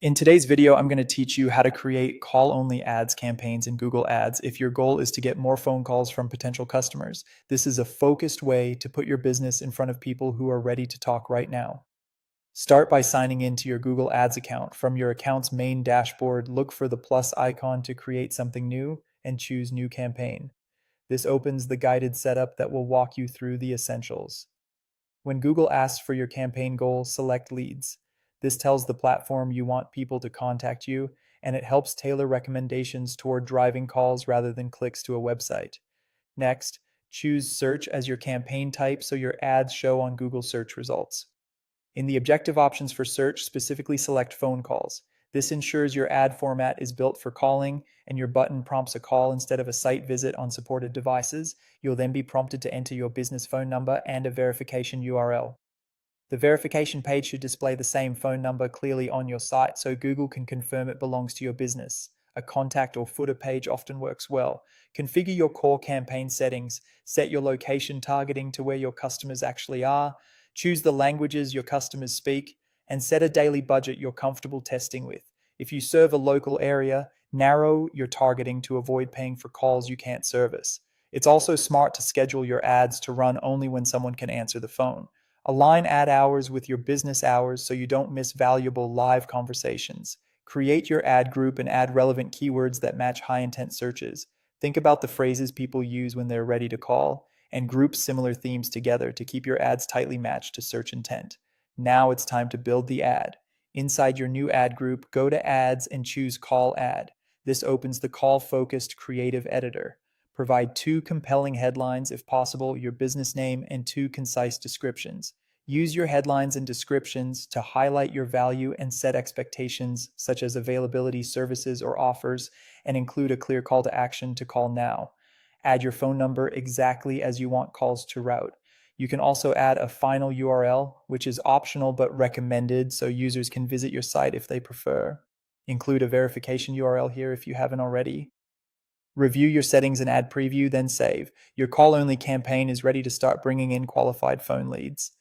In today's video, I'm going to teach you how to create call-only ads campaigns in Google Ads if your goal is to get more phone calls from potential customers. This is a focused way to put your business in front of people who are ready to talk right now. Start by signing into your Google Ads account. From your account's main dashboard, look for the plus icon to create something new and choose New Campaign. This opens the guided setup that will walk you through the essentials. When Google asks for your campaign goal, select Leads. This tells the platform you want people to contact you, and it helps tailor recommendations toward driving calls rather than clicks to a website. Next, choose Search as your campaign type so your ads show on Google search results. In the objective options for search, specifically select phone calls. This ensures your ad format is built for calling and your button prompts a call instead of a site visit on supported devices. You'll then be prompted to enter your business phone number and a verification URL. The verification page should display the same phone number clearly on your site so Google can confirm it belongs to your business. A contact or footer page often works well. Configure your core campaign settings. Set your location targeting to where your customers actually are. Choose the languages your customers speak, and set a daily budget you're comfortable testing with. If you serve a local area, narrow your targeting to avoid paying for calls you can't service. It's also smart to schedule your ads to run only when someone can answer the phone. Align ad hours with your business hours so you don't miss valuable live conversations. Create your ad group and add relevant keywords that match high intent searches. Think about the phrases people use when they're ready to call, and group similar themes together to keep your ads tightly matched to search intent. Now it's time to build the ad. Inside your new ad group, go to Ads and choose Call Ad. This opens the call-focused creative editor. Provide two compelling headlines if possible, your business name, and two concise descriptions. Use your headlines and descriptions to highlight your value and set expectations, such as availability, services, or offers, and include a clear call to action to call now. Add your phone number exactly as you want calls to route. You can also add a final URL, which is optional but recommended so users can visit your site if they prefer. Include a verification URL here if you haven't already. Review your settings and add preview, then save. Your call-only campaign is ready to start bringing in qualified phone leads.